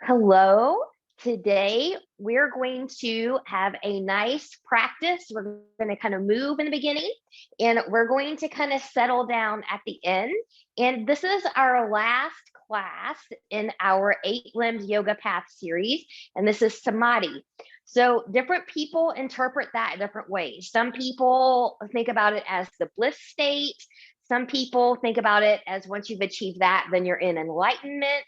Hello. Today, we're going to have a nice practice. We're going to kind of move in the beginning and we're going to kind of settle down at the end. And this is our last class in our 8 Limbs Yoga Path series. And this is Samadhi. So different people interpret that different ways. Some people think about it as the bliss state. Some people think about it as once you've achieved that, then you're in enlightenment.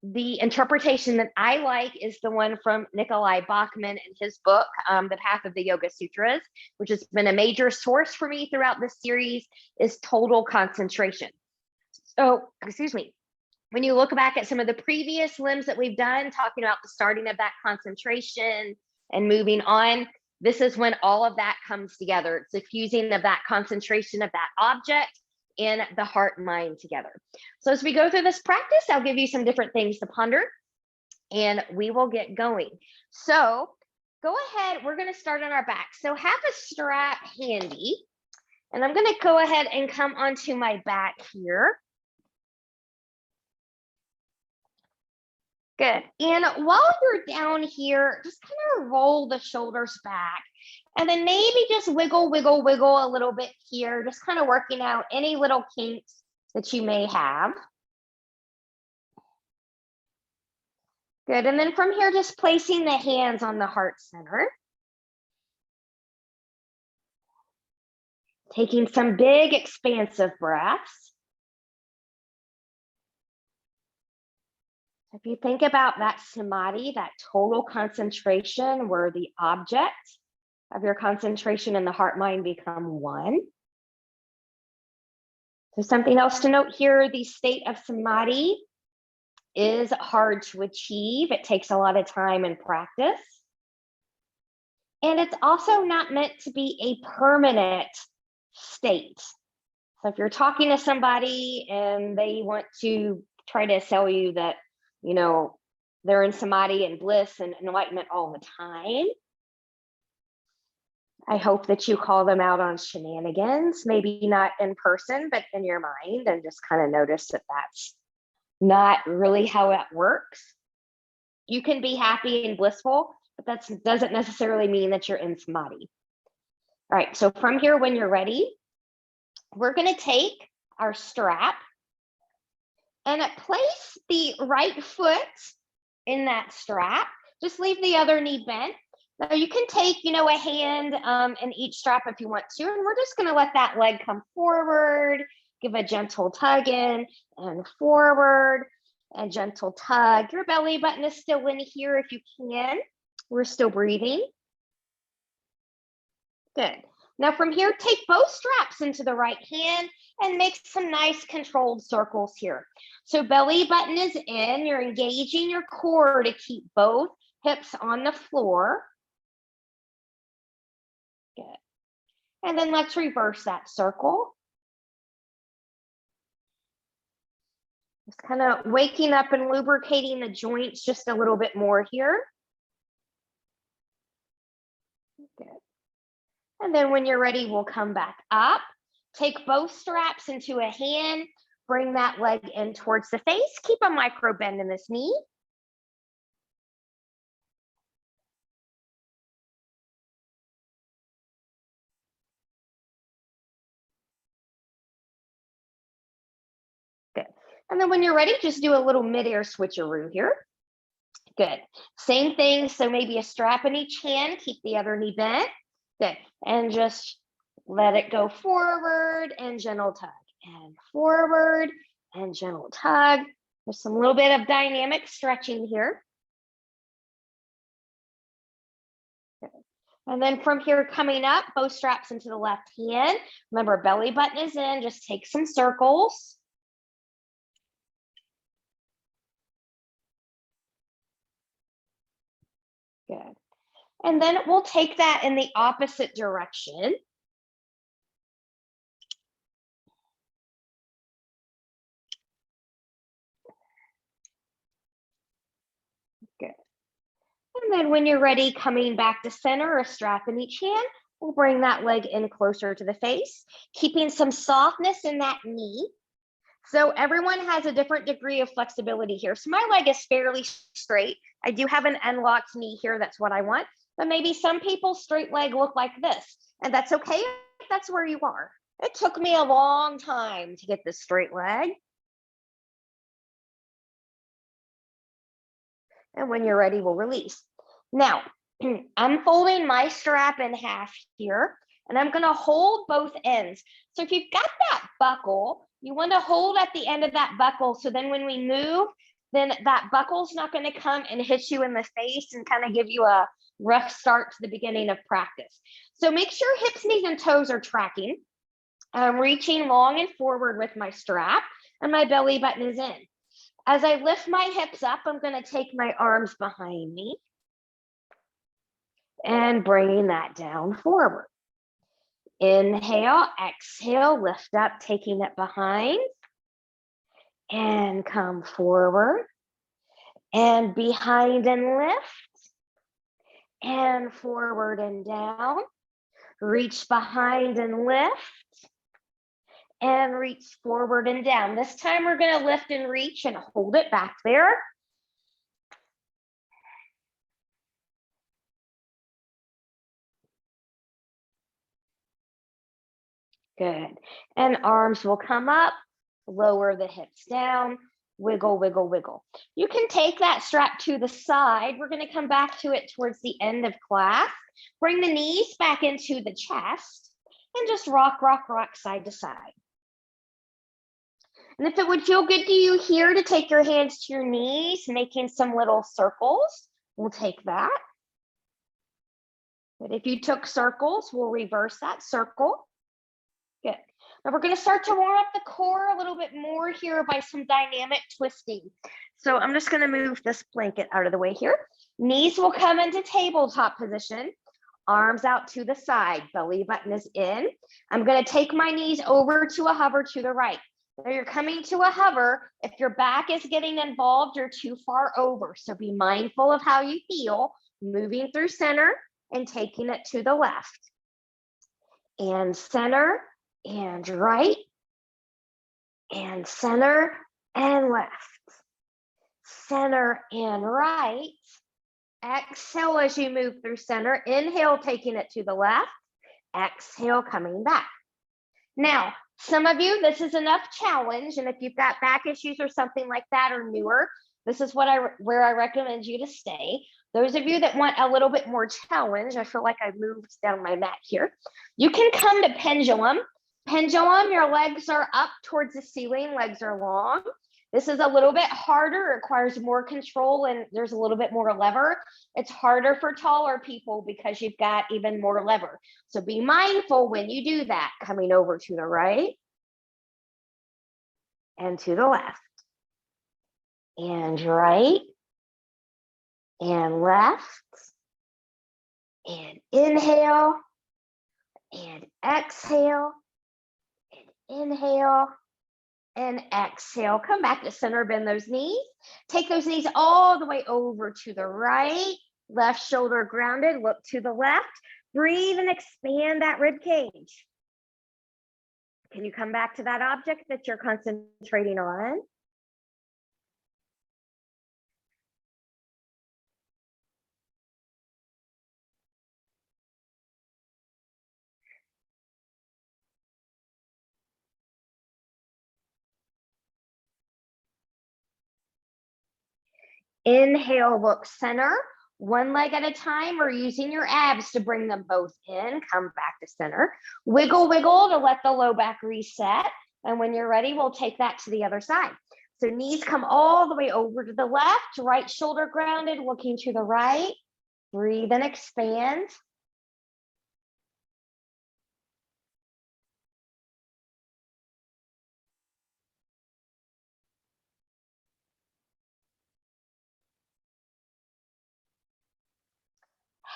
The interpretation that I like is the one from Nikolai Bachman in his book, The Path of the Yoga Sutras, which has been a major source for me throughout this series, is total concentration. So, excuse me, when you look back at some of the previous limbs that we've done, talking about the starting of that concentration and moving on, this is when all of that comes together. It's the fusing of that concentration of that object in the heart and mind together. So as we go through this practice, I'll give you some different things to ponder and we will get going. So go ahead, we're going to start on our back. So have a strap handy and I'm going to go ahead and come onto my back here. Good. And while you're down here, just kind of roll the shoulders back and then maybe just wiggle, wiggle, wiggle a little bit here, just kind of working out any little kinks that you may have. Good. And then from here, just placing the hands on the heart center. Taking some big expansive breaths. If you think about that samadhi, that total concentration where the object of your concentration and the heart mind become one. So something else to note here, the state of samadhi is hard to achieve. It takes a lot of time and practice. And it's also not meant to be a permanent state. So if you're talking to somebody and they want to try to sell you that, you know, they're in samadhi and bliss and enlightenment all the time, I hope that you call them out on shenanigans, maybe not in person, but in your mind, and just kind of notice that that's not really how it works. You can be happy and blissful, but that doesn't necessarily mean that you're in samadhi. All right, so from here, when you're ready, we're going to take our strap and place the right foot in that strap. Just leave the other knee bent. Now you can take, a hand in each strap if you want to, and we're just going to let that leg come forward, give a gentle tug in and forward, and gentle tug. Your belly button is still in here if you can. We're still breathing. Good. Now from here, take both straps into the right hand and make some nice controlled circles here. So belly button is in, you're engaging your core to keep both hips on the floor. Good. And then let's reverse that circle. Just kind of waking up and lubricating the joints just a little bit more here. Good. And then when you're ready, we'll come back up. Take both straps into a hand, bring that leg in towards the face. Keep a micro bend in this knee. Good. And then when you're ready, just do a little mid-air switcheroo here. Good. Same thing. So maybe a strap in each hand. Keep the other knee bent. Good. And just let it go forward and gentle tug. And forward and gentle tug. There's some little bit of dynamic stretching here. Good. And then from here coming up, both straps into the left hand. Remember, belly button is in. Just take some circles. Good. And then we'll take that in the opposite direction. Good. And then when you're ready, coming back to center, a strap in each hand, we'll bring that leg in closer to the face, keeping some softness in that knee. So everyone has a different degree of flexibility here. So my leg is fairly straight. I do have an unlocked knee here. That's what I want. But maybe some people's straight leg look like this. And that's okay if that's where you are. It took me a long time to get this straight leg. And when you're ready, we'll release. Now, I'm folding my strap in half here, and I'm gonna hold both ends. So if you've got that buckle, you wanna hold at the end of that buckle, so then when we move, then that buckle's not gonna come and hit you in the face and kind of give you a rough start to the beginning of practice. So make sure hips, knees, and toes are tracking. I'm reaching long and forward with my strap, and my belly button is in. As I lift my hips up, I'm gonna take my arms behind me and bringing that down forward. Inhale, exhale, lift up, taking it behind and come forward and behind and lift and forward and down. Reach behind and lift and reach forward and down. This time we're going to lift and reach and hold it back there. Good. And arms will come up, lower the hips down, wiggle, wiggle, wiggle. You can take that strap to the side. We're going to come back to it towards the end of class. Bring the knees back into the chest and just rock, rock, rock side to side. And if it would feel good to you here to take your hands to your knees, making some little circles, we'll take that. But if you took circles, we'll reverse that circle. Good. Now we're going to start to warm up the core a little bit more here by some dynamic twisting. So I'm just going to move this blanket out of the way here. Knees will come into tabletop position. Arms out to the side. Belly button is in. I'm going to take my knees over to a hover to the right. Now you're coming to a hover. If your back is getting involved, you're too far over. So be mindful of how you feel, moving through center and taking it to the left. And center and right. And center and left. Center and right. Exhale as you move through center. Inhale, taking it to the left. Exhale, coming back. Now, some of you, this is enough challenge, and if you've got back issues or something like that or newer, this is where I recommend you to stay. Those of you that want a little bit more challenge, I feel like I moved down my mat here. You can come to pendulum. Pendulum, your legs are up towards the ceiling, legs are long. This is a little bit harder, it requires more control, and there's a little bit more lever. It's harder for taller people because you've got even more lever. So be mindful when you do that, coming over to the right and to the left. And right and left. And inhale and exhale and inhale. And exhale, come back to center, bend those knees. Take those knees all the way over to the right, left shoulder grounded, look to the left. Breathe and expand that rib cage. Can you come back to that object that you're concentrating on? Inhale, look center, one leg at a time, or using your abs to bring them both in. Come back to center. Wiggle, wiggle to let the low back reset. And when you're ready, we'll take that to the other side. So knees come all the way over to the left, right shoulder grounded, looking to the right. Breathe and expand.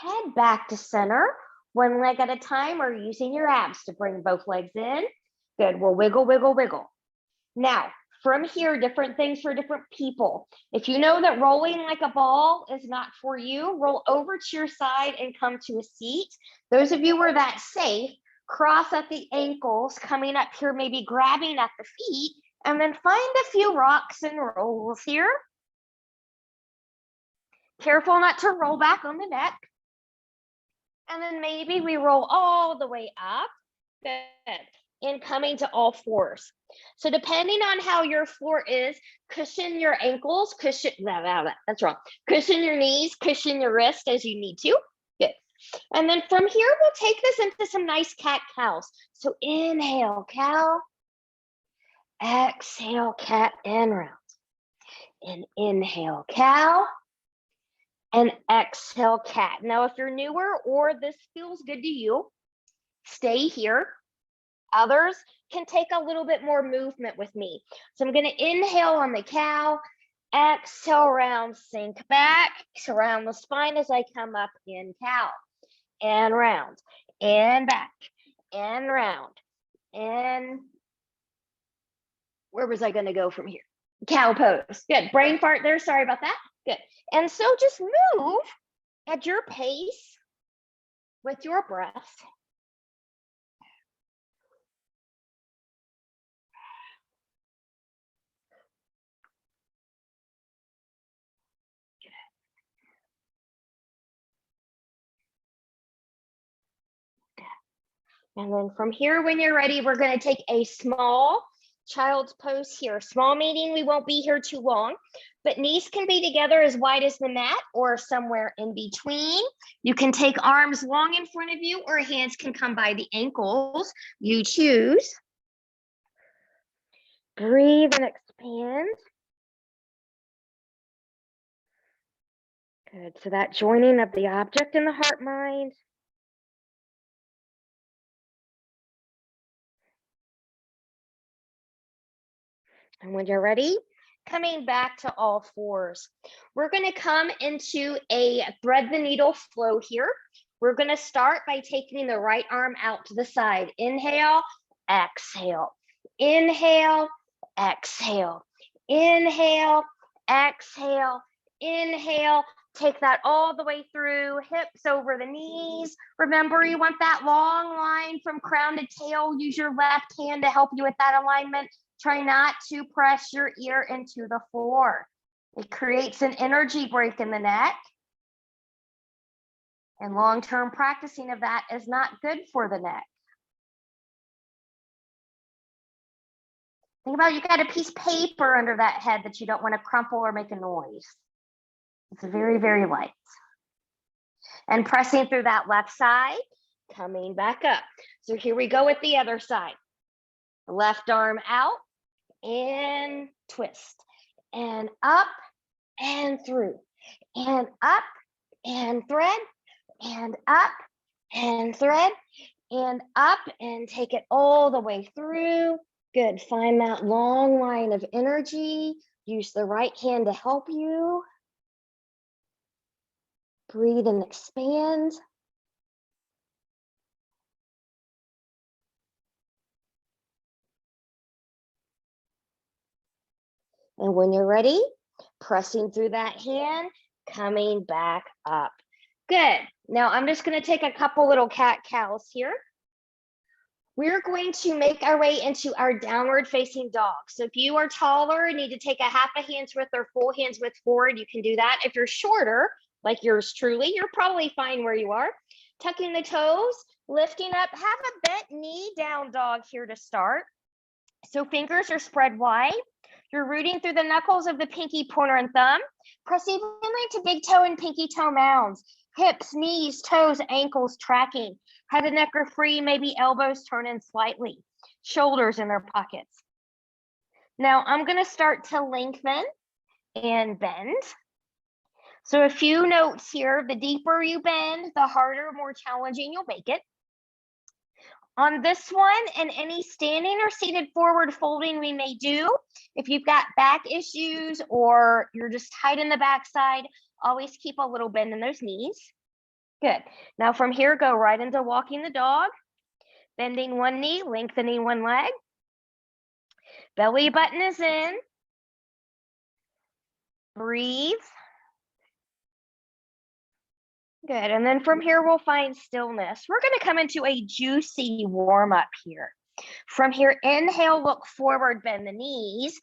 Head back to center, one leg at a time, or using your abs to bring both legs in. Good, we'll wiggle, wiggle, wiggle. Now, from here, different things for different people. If you know that rolling like a ball is not for you, roll over to your side and come to a seat. Those of you who are that safe, cross at the ankles, coming up here, maybe grabbing at the feet And then find a few rocks and rolls here. Careful not to roll back on the neck. And then maybe we roll all the way up. Good. And coming to all fours. So depending on how your floor is, cushion your ankles, that's wrong. Cushion your knees, cushion your wrist as you need to. Good. And then from here, we'll take this into some nice cat-cows. So inhale, cow. Exhale, cat and round. And inhale, cow. And exhale, cat. Now, if you're newer or this feels good to you, stay here. Others can take a little bit more movement with me. So I'm going to inhale on the cow, exhale, round, sink back, surround the spine as I come up in cow, and round, and back, and round, and where was I going to go from here? Cow pose. Good. Brain fart there. Sorry about that. Good. And so just move at your pace with your breath. And then from here, when you're ready, we're going to take a small child's pose here. Small meaning we won't be here too long, but knees can be together as wide as the mat or somewhere in between. You can take arms long in front of you or hands can come by the ankles. You choose. Breathe and expand. Good. So that joining of the object and the heart mind. And when you're ready, coming back to all fours, we're going to come into a thread the needle flow here. We're going to start by taking the right arm out to the side. Inhale, exhale. Inhale, exhale. Inhale, exhale. Inhale. Take that all the way through, hips over the knees. Remember, you want that long line from crown to tail. Use your left hand to help you with that alignment. Try not to press your ear into the floor. It creates an energy break in the neck. And long-term practicing of that is not good for the neck. Think about, you got a piece of paper under that head that you don't want to crumple or make a noise. It's very, very light. And pressing through that left side, coming back up. So here we go with the other side. Left arm out and twist. And up and through. And up and thread. And up and thread. And up and take it all the way through. Good. Find that long line of energy. Use the right hand to help you. Breathe and expand. And when you're ready, pressing through that hand, coming back up. Good. Now I'm just going to take a couple little cat-cows here. We're going to make our way into our downward facing dog. So if you are taller and need to take a half a hand's width or full hand's width forward, you can do that. If you're shorter, like yours truly, you're probably fine where you are. Tucking the toes, lifting up, have a bent knee down dog here to start. So fingers are spread wide. You're rooting through the knuckles of the pinky, pointer, and thumb. Press evenly to big toe and pinky toe mounds. Hips, knees, toes, ankles tracking. Head and neck are free, maybe elbows turn in slightly. Shoulders in their pockets. Now I'm going to start to lengthen and bend. So a few notes here. The deeper you bend, the harder, more challenging you'll make it. On this one, and any standing or seated forward folding we may do, if you've got back issues or you're just tight in the backside, always keep a little bend in those knees. Good. Now from here, go right into walking the dog, bending one knee, lengthening one leg. Belly button is in. Breathe. Good. And then from here, we'll find stillness. We're going to come into a juicy warm up here. From here, inhale, look forward, bend the knees.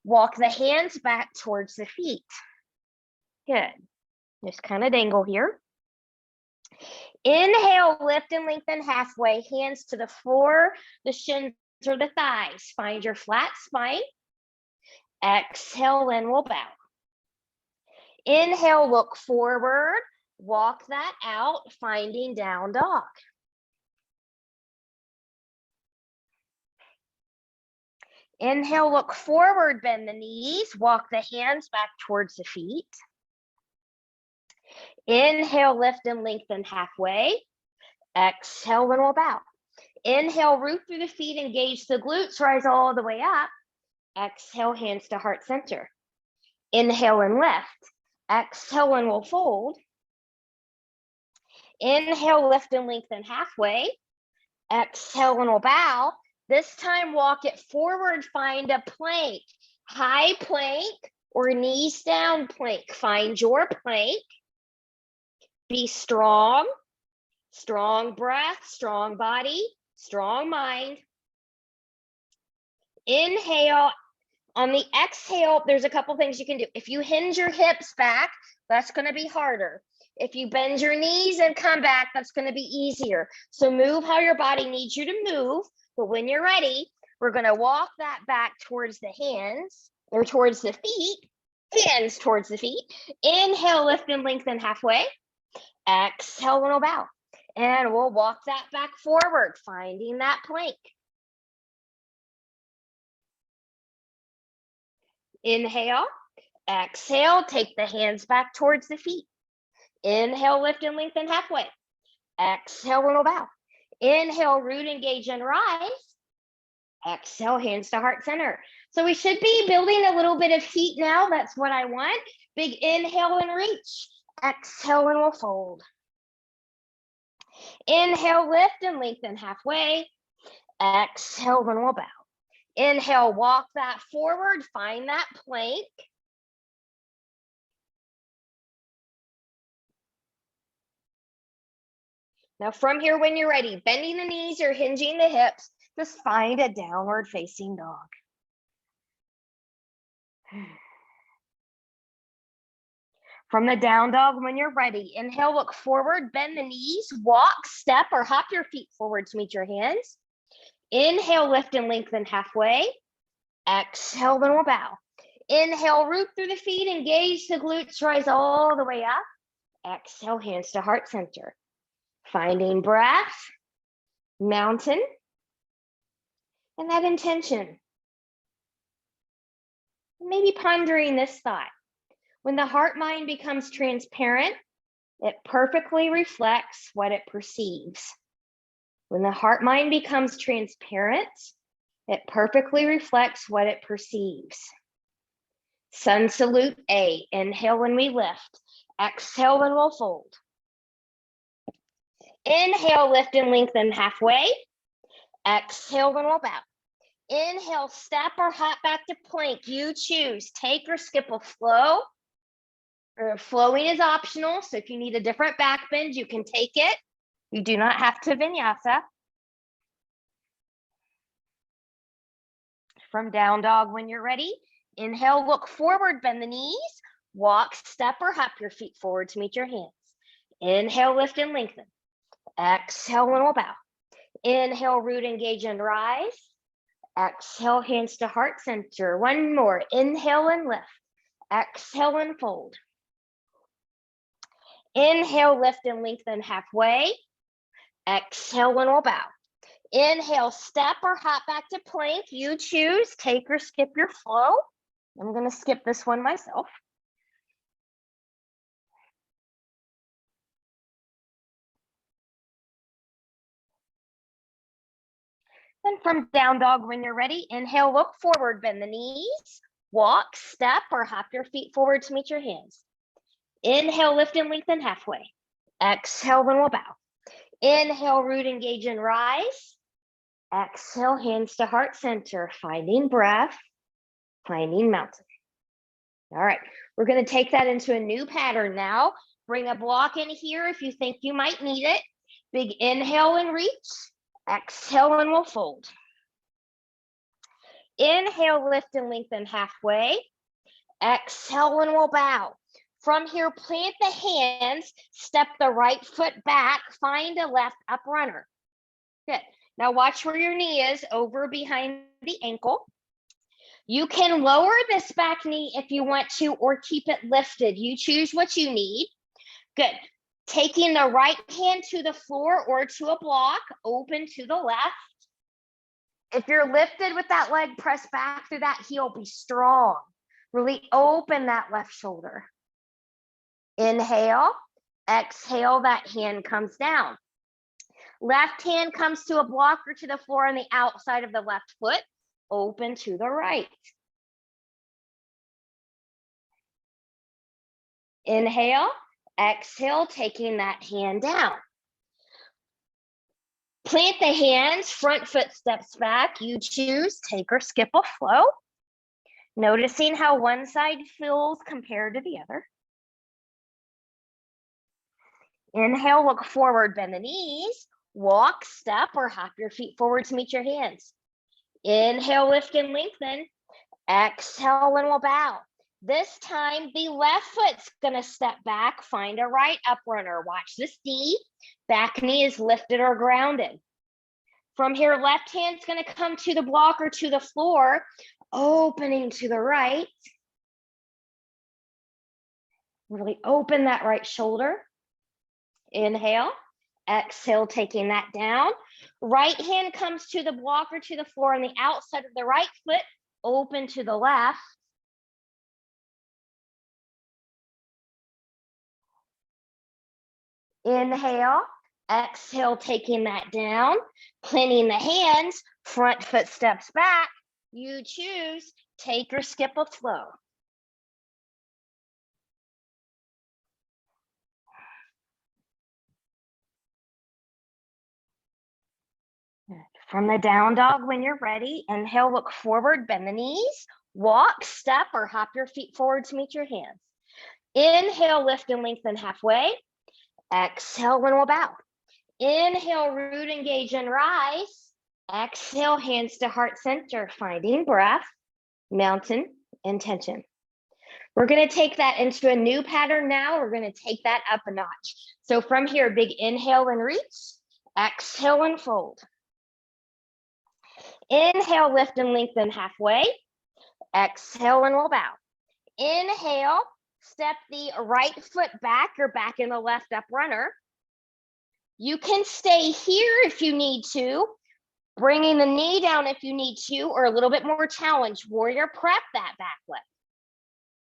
Walk the hands back towards the feet. Good. Just kind of dangle here. Inhale, lift and lengthen halfway, hands to the floor, the shins or the thighs. Find your flat spine. Exhale, and we'll bow. Inhale, look forward, walk that out, finding down dog. Inhale, look forward, bend the knees, walk the hands back towards the feet. Inhale, lift and lengthen halfway. Exhale, and we'll bow. Inhale, root through the feet, engage the glutes, rise all the way up. Exhale, hands to heart center. Inhale and lift. Exhale and we'll fold. Inhale, lift and lengthen halfway. Exhale and we'll bow. This time, walk it forward, find a plank. High plank or knees down plank. Find your plank. Be strong. Strong breath, strong body, strong mind. Inhale. On the exhale, there's a couple things you can do. If you hinge your hips back, that's going to be harder. If you bend your knees and come back, that's going to be easier. So move how your body needs you to move. But when you're ready, we're going to walk that back towards the hands or towards the feet. Hands towards the feet. Inhale, lift and lengthen halfway. Exhale, and we'll bow. And we'll walk that back forward, finding that plank. Inhale, exhale, take the hands back towards the feet. Inhale, lift and lengthen halfway. Exhale, and we'll bow. Inhale, root, engage, and rise. Exhale, hands to heart center. So we should be building a little bit of heat now. That's what I want. Big inhale and reach. Exhale, and we'll fold. Inhale, lift and lengthen halfway. Exhale, and we'll bow. Inhale, walk that forward, find that plank. Now from here, when you're ready, bending the knees or hinging the hips, just find a downward facing dog. From the down dog, when you're ready, inhale, look forward, bend the knees, walk, step, or hop your feet forward to meet your hands. Inhale, lift and lengthen halfway. Exhale, then we'll bow. Inhale, root through the feet, engage the glutes, rise all the way up. Exhale, hands to heart center. Finding breath, mountain, and that intention. Maybe pondering this thought. When the heart mind becomes transparent, it perfectly reflects what it perceives. When the heart mind becomes transparent, it perfectly reflects what it perceives. Sun salute A. Inhale when we lift. Exhale when we'll fold. Inhale, lift and lengthen halfway. Exhale when we'll bow. Inhale, step or hop back to plank. You choose. Take or skip a flow. Flowing is optional, so if you need a different back bend, you can take it. You do not have to vinyasa. From down dog, when you're ready, inhale, look forward, bend the knees, walk, step, or hop your feet forward to meet your hands. Inhale, lift and lengthen. Exhale, and we'll bow. Inhale, root, engage, and rise. Exhale, hands to heart center. One more. Inhale and lift. Exhale and fold. Inhale, lift and lengthen halfway. Exhale, and we'll bow. Inhale, step or hop back to plank. You choose. Take or skip your flow. I'm going to skip this one myself. And from down dog, when you're ready, inhale, look forward, bend the knees, walk, step, or hop your feet forward to meet your hands. Inhale, lift and lengthen halfway. Exhale, then we'll bow. Inhale, root, engage, and rise. Exhale, hands to heart center, finding breath, finding mountain. All right, we're going to take that into a new pattern now. Bring a block in here if you think you might need it. Big inhale and reach. Exhale and we'll fold. Inhale, lift and lengthen halfway. Exhale and we'll bow. From here, plant the hands, step the right foot back, find a left up runner. Good. Now watch where your knee is, over behind the ankle. You can lower this back knee if you want to, or keep it lifted. You choose what you need. Good. Taking the right hand to the floor or to a block, open to the left. If you're lifted with that leg, press back through that heel, be strong. Really open that left shoulder. Inhale, exhale, that hand comes down. Left hand comes to a block or to the floor on the outside of the left foot, open to the right. Inhale, exhale, taking that hand down. Plant the hands, front foot steps back. You choose, take or skip a flow. Noticing how one side feels compared to the other. Inhale, look forward, bend the knees. Walk, step, or hop your feet forward to meet your hands. Inhale, lift and lengthen. Exhale, and we'll bow. This time, the left foot's gonna step back, find a right up runner. Watch this knee. Back knee is lifted or grounded. From here, left hand's gonna come to the block or to the floor, opening to the right. Really open that right shoulder. Inhale, exhale, taking that down. Right hand comes to the block or to the floor on the outside of the right foot, open to the left. Inhale, exhale, taking that down, planting the hands, front foot steps back. You choose, take or skip a flow. From the down dog, when you're ready, inhale, look forward, bend the knees, walk, step, or hop your feet forward to meet your hands. Inhale, lift and lengthen halfway. Exhale, and we'll bow. Inhale, root, engage, and rise. Exhale, hands to heart center, finding breath, mountain, intention. We're going to take that into a new pattern now. We're going to take that up a notch. So from here, big inhale and reach. Exhale and fold. Inhale, lift and lengthen halfway. Exhale, and we'll bow. Inhale, step the right foot back. You're back in the left up runner. You can stay here if you need to, bringing the knee down if you need to, or a little bit more challenge. Warrior prep that back leg.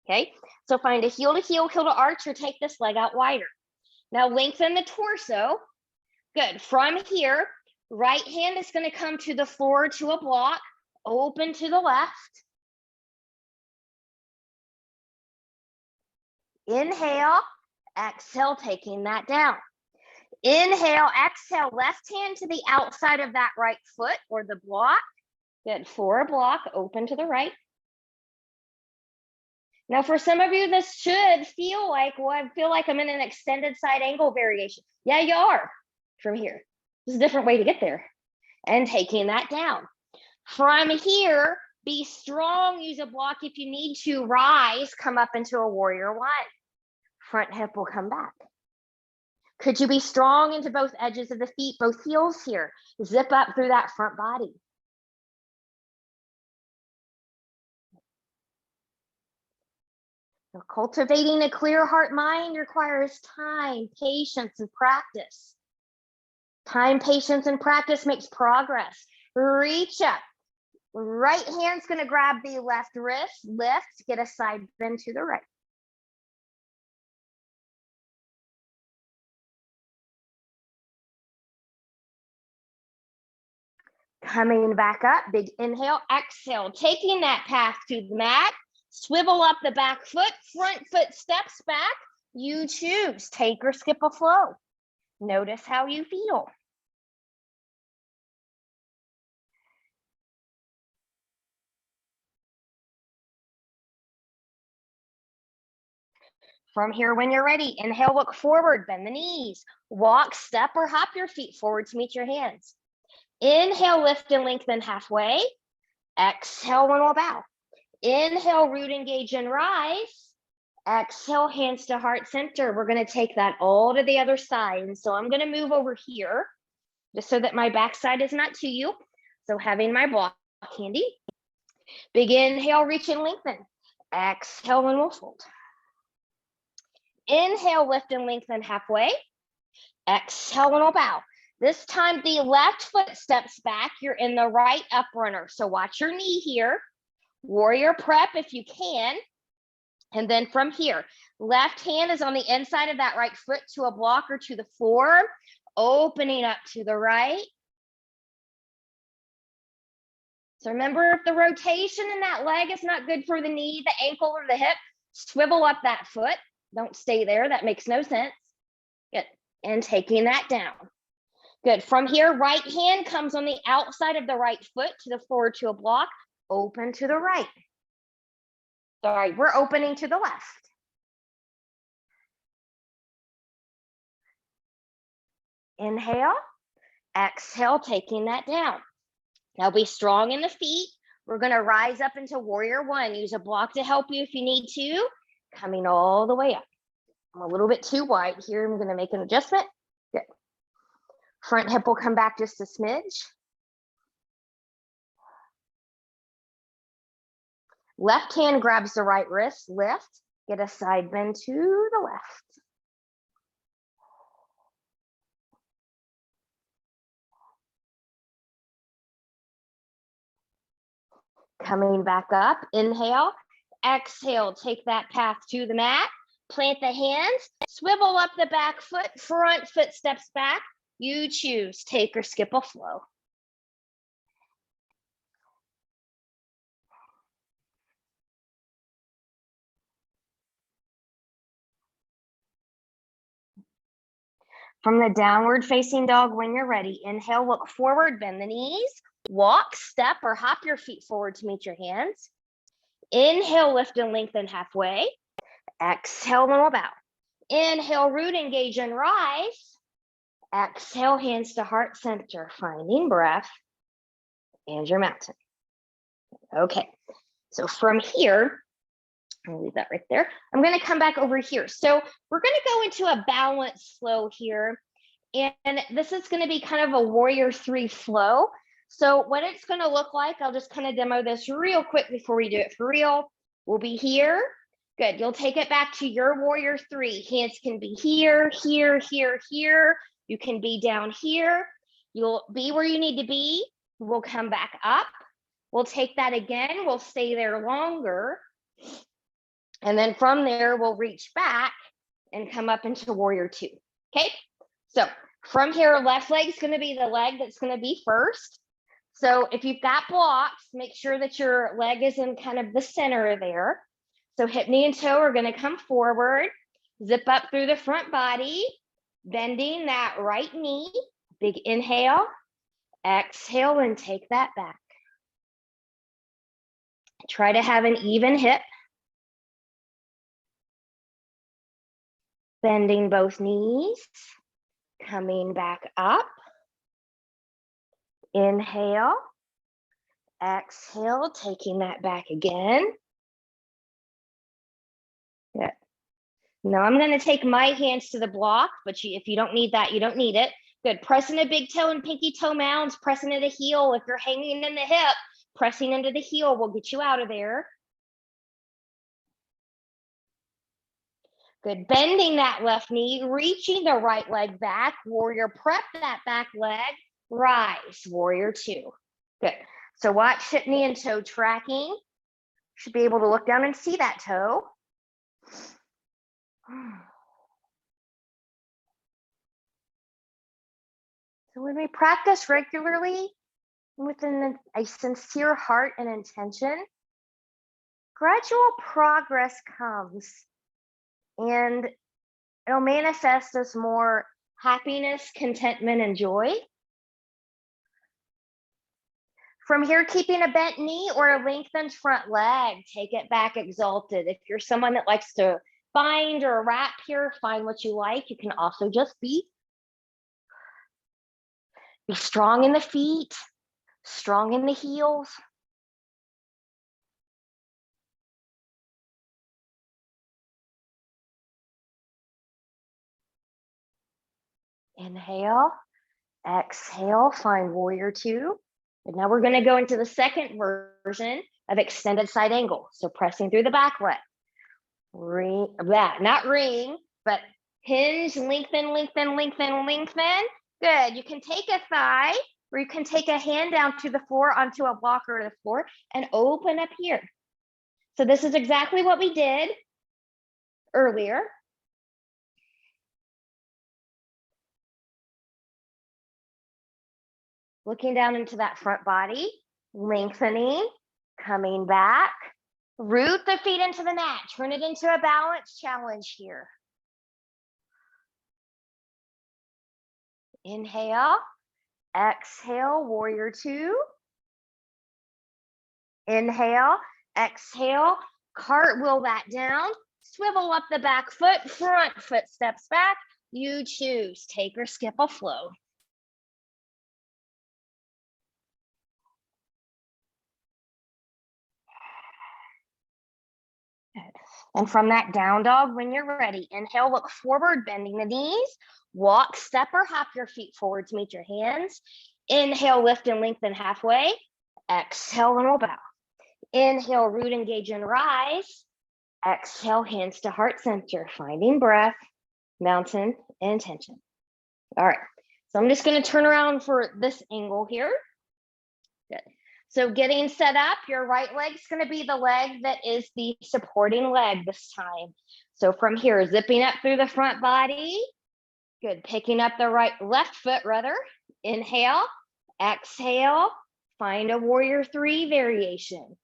Okay, so find a heel to heel, heel to arch, or take this leg out wider. Now lengthen the torso. Good. From here, right hand is going to come to the floor to a block, open to the left. Inhale, exhale, taking that down. Inhale, exhale, left hand to the outside of that right foot or the block. Good, for a block, open to the right. Now for some of you, this should feel like, well, I feel like I'm in an extended side angle variation. Yeah, you are from here. There's a different way to get there. And taking that down. From here, be strong, use a block if you need to, rise, come up into a warrior one. Front hip will come back. Could you be strong into both edges of the feet, both heels here? Zip up through that front body. So cultivating a clear heart mind requires time, patience, and practice. Time, patience, and practice makes progress. Reach up. Right hand's going to grab the left wrist, lift, get a side bend to the right. Coming back up, big inhale, exhale, taking that path to the mat, swivel up the back foot, front foot steps back. You choose, take or skip a flow. Notice how you feel. From here, when you're ready, inhale, look forward, bend the knees, walk, step, or hop your feet forward to meet your hands. Inhale, lift and lengthen halfway. Exhale and we'll bow. Inhale, root, engage, and rise. Exhale, hands to heart center. We're going to take that all to the other side. And so I'm going to move over here just so that my backside is not to you. So having my block handy. Big inhale, reach and lengthen. Exhale and we'll fold. Inhale, lift and lengthen halfway. Exhale and we'll bow. This time the left foot steps back. You're in the right up runner. So watch your knee here. Warrior prep if you can. And then from here, left hand is on the inside of that right foot to a block or to the floor. Opening up to the right. So remember, if the rotation in that leg is not good for the knee, the ankle, or the hip, swivel up that foot. Don't stay there. That makes no sense. Good. And taking that down. Good. From here, right hand comes on the outside of the right foot to the floor to a block. Open to the right. Sorry, we're opening to the left. Inhale. Exhale, taking that down. Now be strong in the feet. We're going to rise up into warrior one. Use a block to help you if you need to. Coming all the way up. I'm a little bit too wide here. I'm going to make an adjustment. Good. Front hip will come back just a smidge. Left hand grabs the right wrist, lift. Get a side bend to the left. Coming back up, inhale, exhale, take that path to the mat, plant the hands, swivel up the back foot, front foot steps back. You choose, take or skip a flow. From the downward facing dog, when you're ready, inhale, look forward, bend the knees, walk, step, or hop your feet forward to meet your hands. Inhale, lift and lengthen halfway. Exhale, then we'll bow. Inhale, root, engage, and rise. Exhale, hands to heart center, finding breath and your mountain. Okay, so from here, I'll leave that right there. I'm going to come back over here. So we're going to go into a balanced flow here. And this is going to be kind of a warrior three flow. So what it's going to look like, I'll just kind of demo this real quick before we do it for real. We'll be here. Good. You'll take it back to your warrior three. Hands can be here, here, here, here. You can be down here. You'll be where you need to be. We'll come back up. We'll take that again. We'll stay there longer. And then from there, we'll reach back and come up into warrior two. Okay. So from here, left leg's going to be the leg that's going to be first. So if you've got blocks, make sure that your leg is in kind of the center there. So hip, knee, and toe are going to come forward. Zip up through the front body, bending that right knee. Big inhale, exhale, and take that back. Try to have an even hip. Bending both knees, coming back up. Inhale, exhale, taking that back again. Good. Now I'm going to take my hands to the block, but if you don't need that, you don't need it. Good. Pressing a big toe and pinky toe mounds, pressing to the heel. If you're hanging in the hip, pressing into the heel will get you out of there. Good. Bending that left knee, reaching the right leg back. Warrior prep that back leg. Rise. Warrior two. Good. So watch hip, knee, and toe tracking. Should be able to look down and see that toe. So when we practice regularly with a sincere heart and intention, gradual progress comes. And it'll manifest as more happiness, contentment, and joy. From here, keeping a bent knee or a lengthened front leg, take it back exalted. If you're someone that likes to bind or wrap here, find what you like. You can also just be strong in the feet, strong in the heels. Inhale, exhale, find warrior two. And now we're gonna go into the second version of extended side angle. So pressing through the back leg. Ring, not ring, but hinge, lengthen, lengthen, lengthen, lengthen. Good, you can take a thigh or you can take a hand down to the floor onto a blocker or the floor and open up here. So this is exactly what we did earlier. Looking down into that front body, lengthening, coming back, root the feet into the mat, turn it into a balance challenge here. Inhale, exhale, warrior two. Inhale, exhale, cartwheel that down, swivel up the back foot, front foot steps back. You choose, take or skip a flow. And from that down dog, when you're ready, inhale, look forward, bending the knees, walk, step or hop your feet forward to meet your hands. Inhale, lift and lengthen halfway. Exhale, and we'll bow. Inhale, root, engage, and rise. Exhale, hands to heart center, finding breath, mountain, and tension. All right, so I'm just gonna turn around for this angle here. Good. So getting set up, your right leg's gonna be the leg that is the supporting leg this time. So from here, zipping up through the front body. Good, picking up the left foot rather. Inhale, exhale, find a warrior three variation.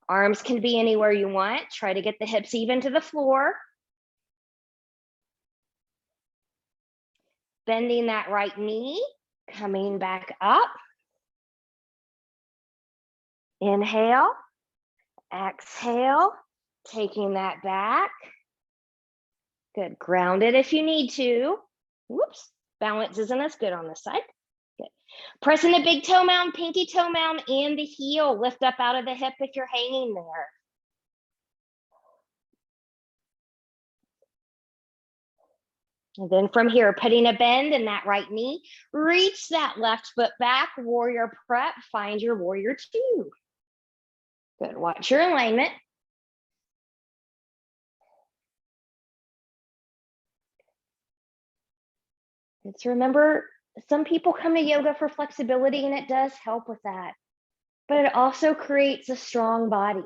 Arms can be anywhere you want. Try to get the hips even to the floor. Bending that right knee, coming back up. Inhale, exhale, taking that back. Good, ground it if you need to. Whoops, balance isn't as good on this side. Good. Pressing the big toe mound, pinky toe mound, and the heel. Lift up out of the hip if you're hanging there. And then from here, putting a bend in that right knee, reach that left foot back, warrior prep, find your warrior two. Good, watch your alignment. Let's remember, some people come to yoga for flexibility and it does help with that, but it also creates a strong body.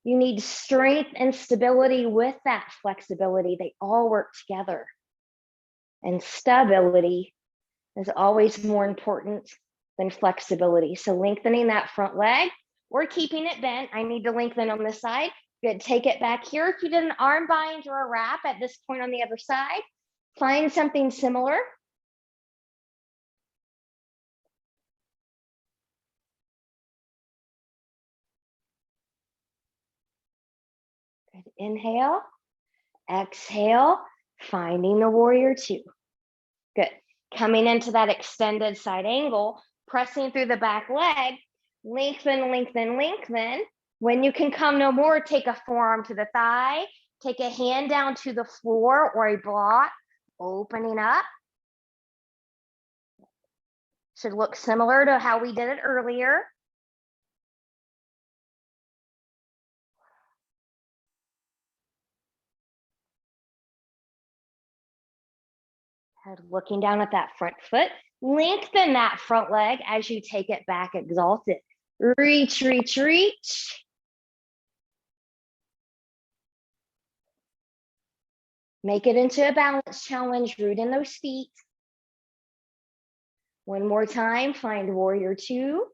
You need strength and stability with that flexibility. They all work together. And stability is always more important than flexibility. So lengthening that front leg or keeping it bent. I need to lengthen on this side. Good, take it back here. If you did an arm bind or a wrap at this point on the other side, find something similar. Good, inhale, exhale, finding the warrior two. Good, coming into that extended side angle, pressing through the back leg, lengthen, lengthen, lengthen. When you can come no more, take a forearm to the thigh, take a hand down to the floor or a block, opening up. Should look similar to how we did it earlier. Head looking down at that front foot, lengthen that front leg as you take it back, exalted. Reach, reach, reach. Make it into a balance challenge, root in those feet. One more time, find warrior two.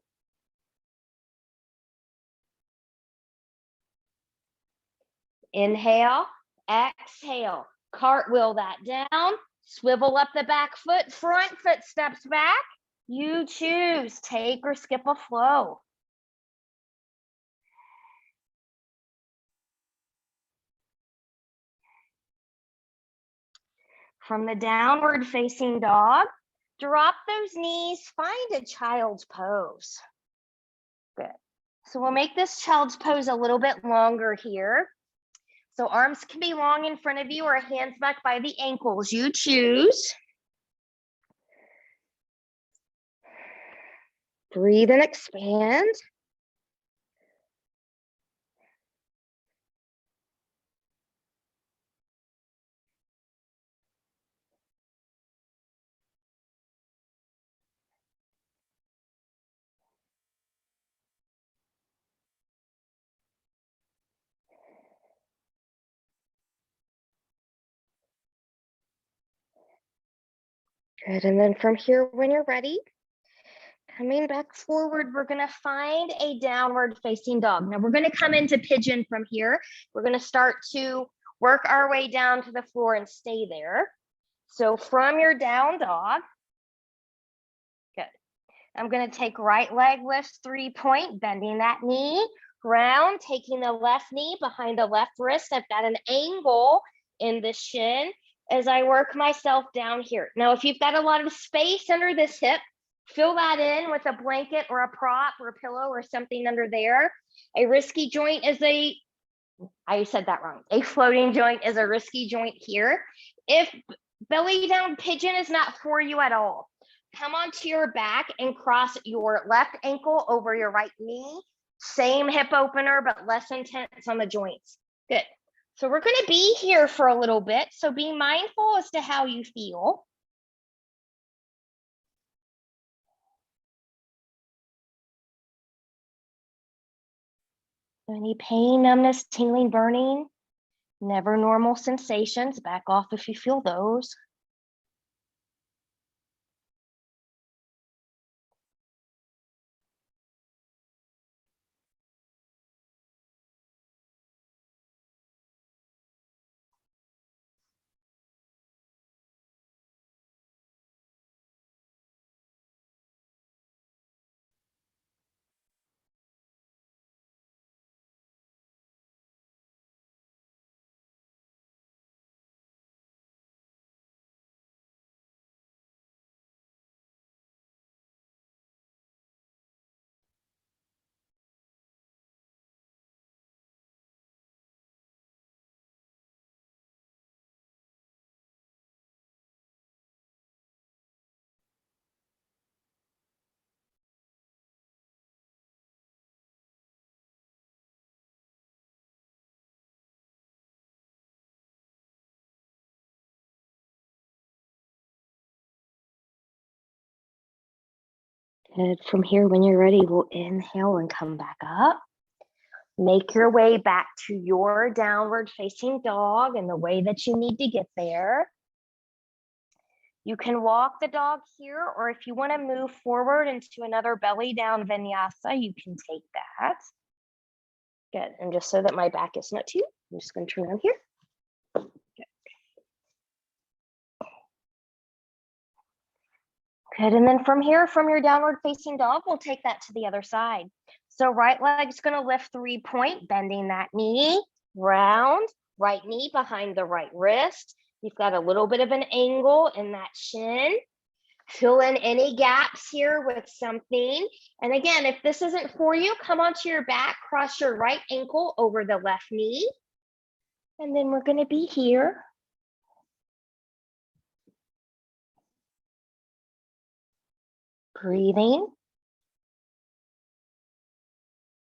Inhale, exhale, cartwheel that down, swivel up the back foot, front foot steps back. You choose, take or skip a flow. From the downward facing dog, drop those knees, find a child's pose. Good. So we'll make this child's pose a little bit longer here. So arms can be long in front of you or hands back by the ankles, you choose. Breathe and expand. Good, and then from here, when you're ready, coming back forward, we're gonna find a downward facing dog. Now we're gonna come into pigeon from here. We're gonna start to work our way down to the floor and stay there. So from your down dog, good. I'm gonna take right leg lifts 3-point, bending that knee, round, taking the left knee behind the left wrist. I've got an angle in the shin as I work myself down here. Now, if you've got a lot of space under this hip, fill that in with a blanket or a prop or a pillow or something under there. A risky joint is I said that wrong. A floating joint is a risky joint here. If belly down pigeon is not for you at all, come onto your back and cross your left ankle over your right knee. Same hip opener, but less intense on the joints. Good. So we're going to be here for a little bit. So be mindful as to how you feel. Any pain, numbness, tingling, burning, never normal sensations. Back off if you feel those. Good. From here, when you're ready, we'll inhale and come back up. Make your way back to your downward facing dog in the way that you need to get there. You can walk the dog here, or if you want to move forward into another belly down vinyasa, you can take that. Good. And just so that my back is not too, I'm just going to turn around here. Good. And then from here, from your downward facing dog, we'll take that to the other side. So right leg's going to lift 3-point, bending that knee, round, right knee behind the right wrist. You've got a little bit of an angle in that shin. Fill in any gaps here with something. And again, if this isn't for you, come onto your back, cross your right ankle over the left knee. And then we're going to be here. Breathing.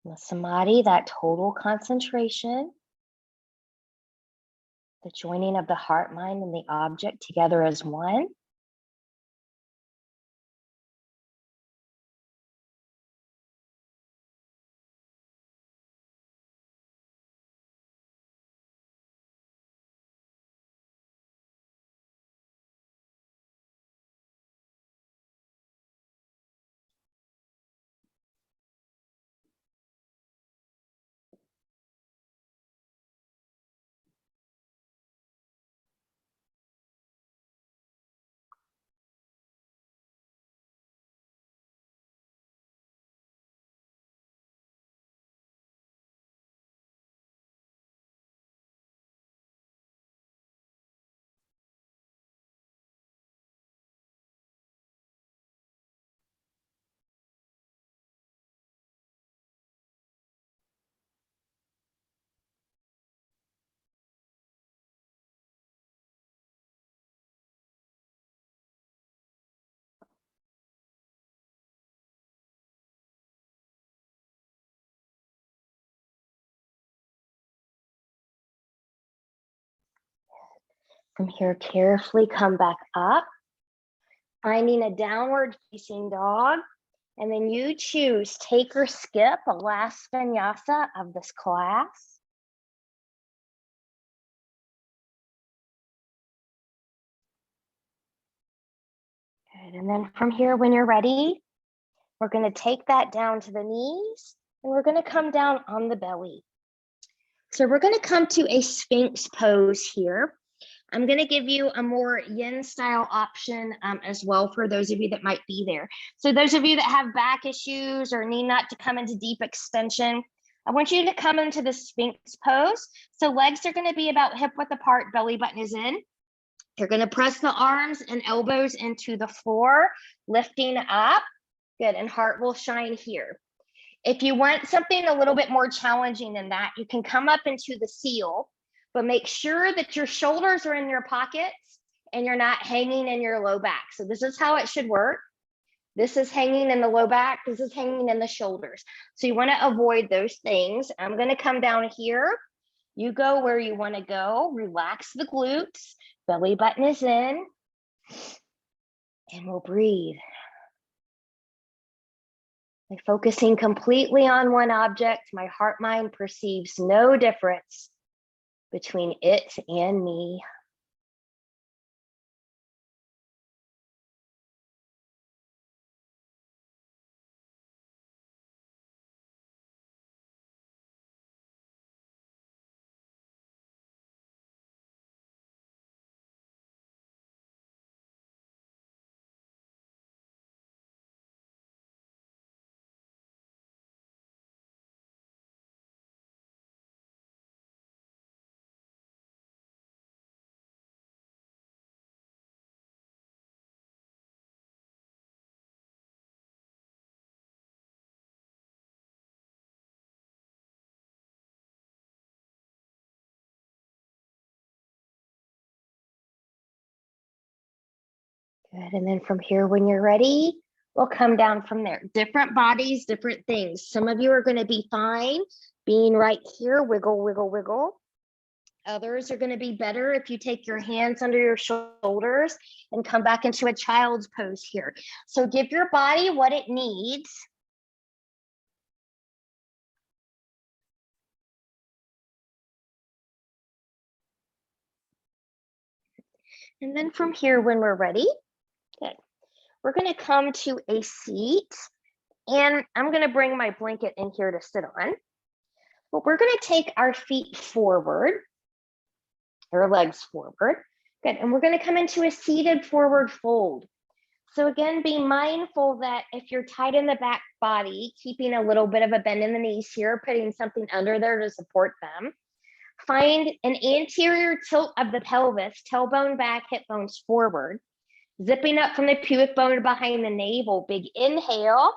The samadhi, that total concentration. The joining of the heart, mind, and the object together as one. From here, carefully come back up, finding a downward facing dog. And then you choose take or skip a last vinyasa of this class. Good. And then from here, when you're ready, we're going to take that down to the knees and we're going to come down on the belly. So we're going to come to a Sphinx pose here. I'm going to give you a more yin style option as well for those of you that might be there. So those of you that have back issues or need not to come into deep extension, I want you to come into the Sphinx pose. So legs are going to be about hip width apart, belly button is in. You're going to press the arms and elbows into the floor, lifting up. Good, and heart will shine here. If you want something a little bit more challenging than that, you can come up into the seal, but make sure that your shoulders are in your pockets and you're not hanging in your low back. So this is how it should work. This is hanging in the low back. This is hanging in the shoulders. So you want to avoid those things. I'm going to come down here. You go where you want to go. Relax the glutes. Belly button is in. And we'll breathe. By focusing completely on one object, my heart mind perceives no difference between it and me. Good, and then from here, when you're ready, we'll come down from there. Different bodies, different things. Some of you are going to be fine being right here, wiggle, wiggle, wiggle. Others are going to be better if you take your hands under your shoulders and come back into a child's pose here. So give your body what it needs. And then from here, when we're ready, good, we're going to come to a seat. And I'm going to bring my blanket in here to sit on. But we're going to take our feet forward, our legs forward. Good. And we're going to come into a seated forward fold. So again, be mindful that if you're tight in the back body, keeping a little bit of a bend in the knees here, putting something under there to support them. Find an anterior tilt of the pelvis, tailbone back, hip bones forward. Zipping up from the pubic bone behind the navel. Big inhale.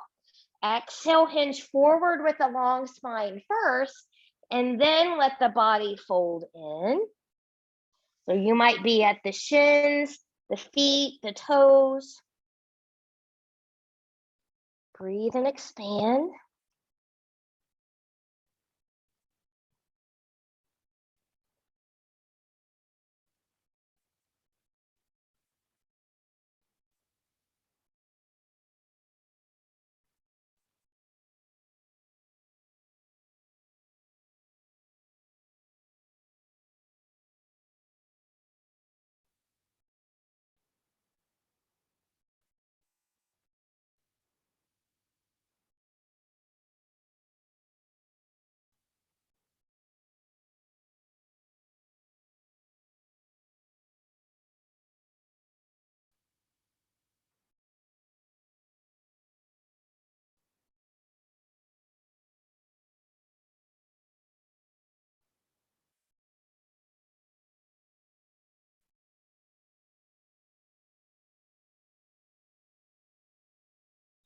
Exhale, hinge forward with a long spine first, and then let the body fold in. So you might be at the shins, the feet, the toes. Breathe and expand.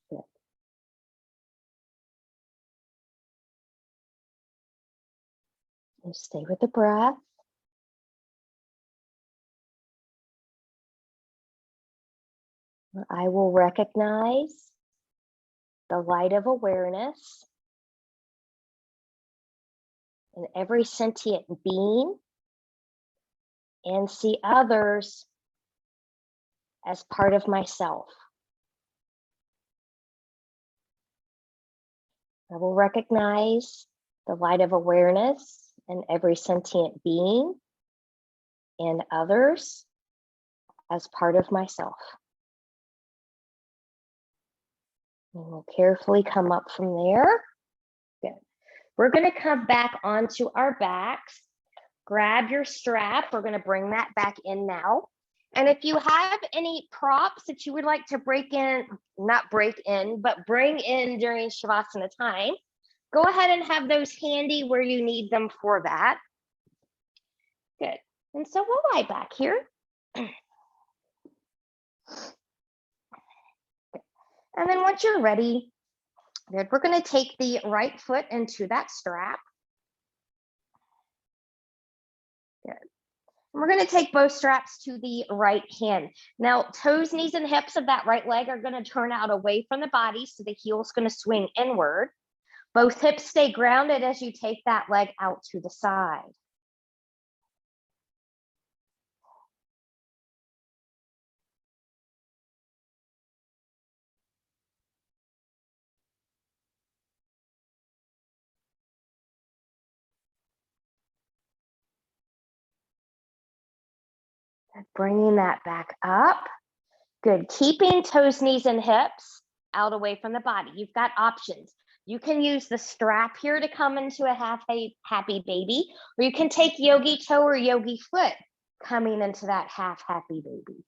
Good. And stay with the breath. I will recognize the light of awareness in every sentient being and see others as part of myself. I will recognize the light of awareness in every sentient being and others as part of myself. And we'll carefully come up from there. Good. We're going to come back onto our backs. Grab your strap. We're going to bring that back in now. And if you have any props that you would like to bring in during Shavasana time, go ahead and have those handy where you need them for that. Good. And so we'll lie back here. And then once you're ready, good, we're going to take the right foot into that strap. Good. We're going to take both straps to the right hand. Now, toes, knees, and hips of that right leg are going to turn out away from the body, so the heel's going to swing inward. Both hips stay grounded as you take that leg out to the side. Bringing that back up. Good. Keeping toes, knees, and hips out away from the body. You've got options. You can use the strap here to come into a half happy baby, or you can take yogi toe or yogi foot coming into that half happy baby.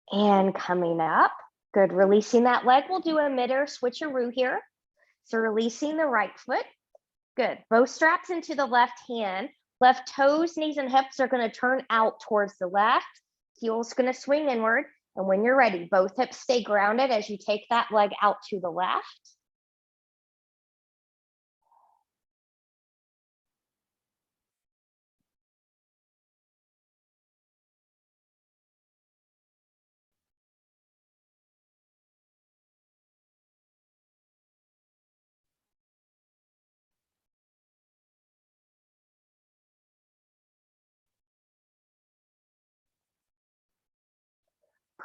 And coming up, good, releasing that leg. We'll do a mid-air switcheroo here. So releasing the right foot, good. Both straps into the left hand. Left toes, knees, and hips are going to turn out towards the left. Heel's going to swing inward. And when you're ready, both hips stay grounded as you take that leg out to the left.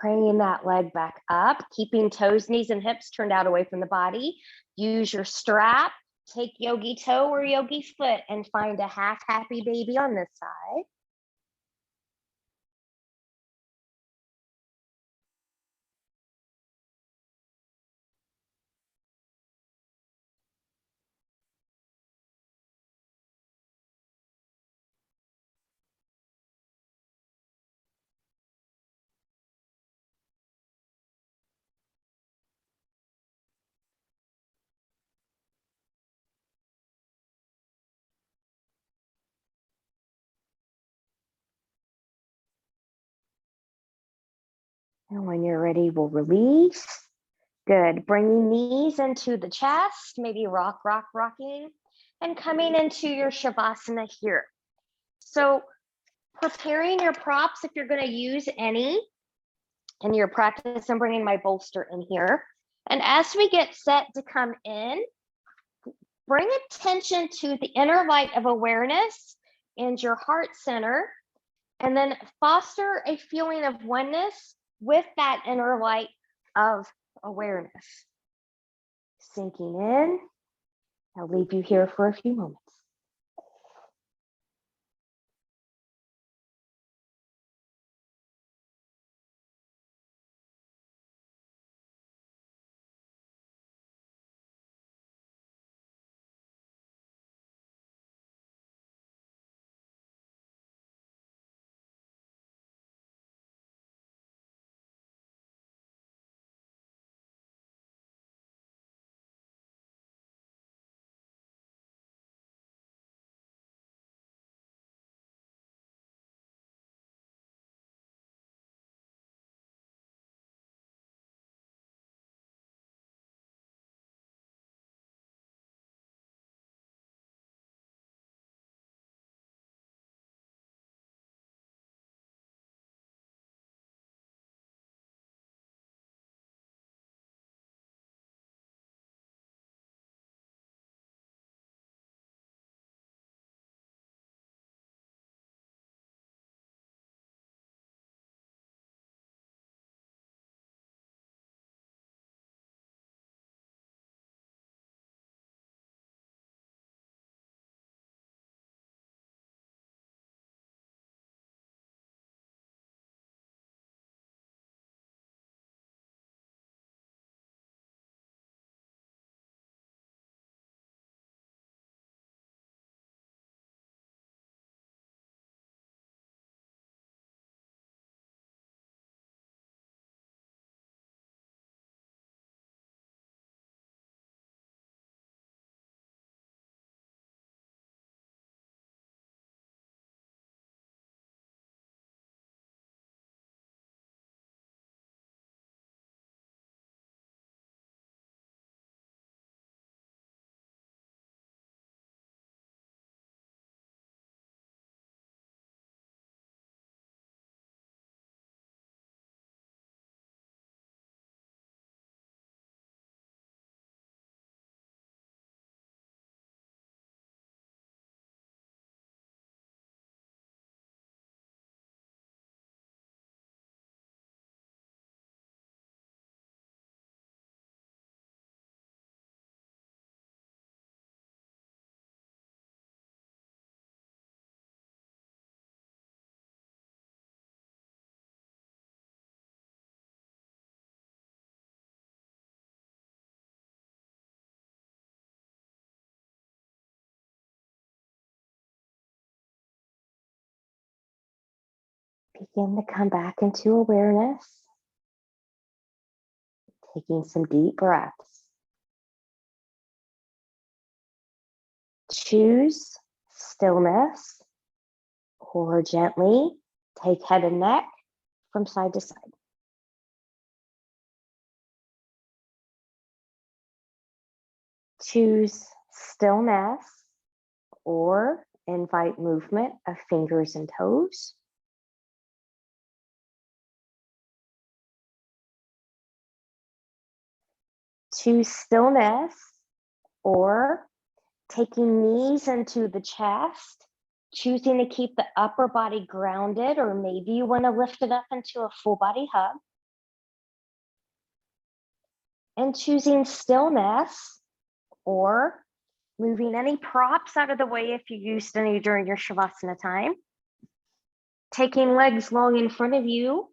Bringing that leg back up, keeping toes, knees, and hips turned out away from the body. Use your strap, take yogi toe or yogi foot, and find a half happy baby on this side. And when you're ready, we'll release. Good. Bringing knees into the chest, maybe rocking, and coming into your Shavasana here. So preparing your props, if you're going to use any in your practice, I'm bringing my bolster in here. And as we get set to come in, bring attention to the inner light of awareness and your heart center, and then foster a feeling of oneness with that inner light of awareness. Sinking in. I'll leave you here for a few moments. Begin to come back into awareness, taking some deep breaths. Choose stillness or gently take head and neck from side to side. Choose stillness or invite movement of fingers and toes. Choose stillness or taking knees into the chest, choosing to keep the upper body grounded, or maybe you want to lift it up into a full body hug. And choosing stillness or moving any props out of the way if you used any during your Shavasana time. Taking legs long in front of you,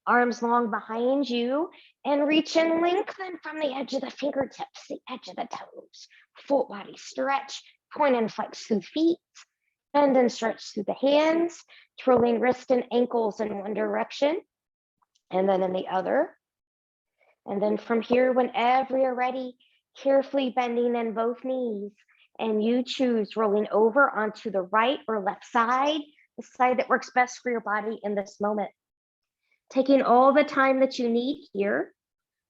arms long behind you, and reach and lengthen from the edge of the fingertips, the edge of the toes. Full body stretch, point and flex through feet, bend and stretch through the hands, twirling wrists and ankles in one direction, and then in the other. And then from here, whenever you're ready, carefully bending in both knees, and you choose rolling over onto the right or left side, the side that works best for your body in this moment. Taking all the time that you need here.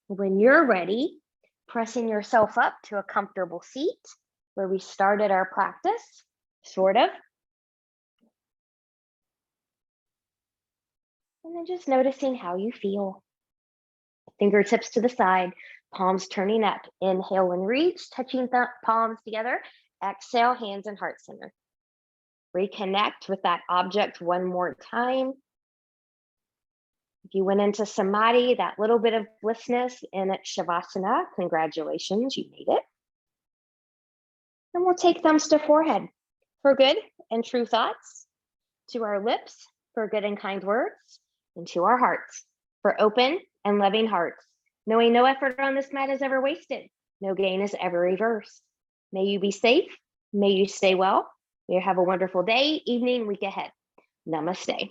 When you're ready, pressing yourself up to a comfortable seat where we started our practice, sort of. And then just noticing how you feel. Fingertips to the side, palms turning up. Inhale and reach, touching the palms together. Exhale, hands and heart center. Reconnect with that object one more time. If you went into Samadhi, that little bit of blissness in Shavasana, congratulations, you made it. And we'll take thumbs to forehead for good and true thoughts, to our lips for good and kind words, and to our hearts for open and loving hearts, knowing no effort on this mat is ever wasted, no gain is ever reversed. May you be safe, may you stay well, may you have a wonderful day, evening, week ahead. Namaste.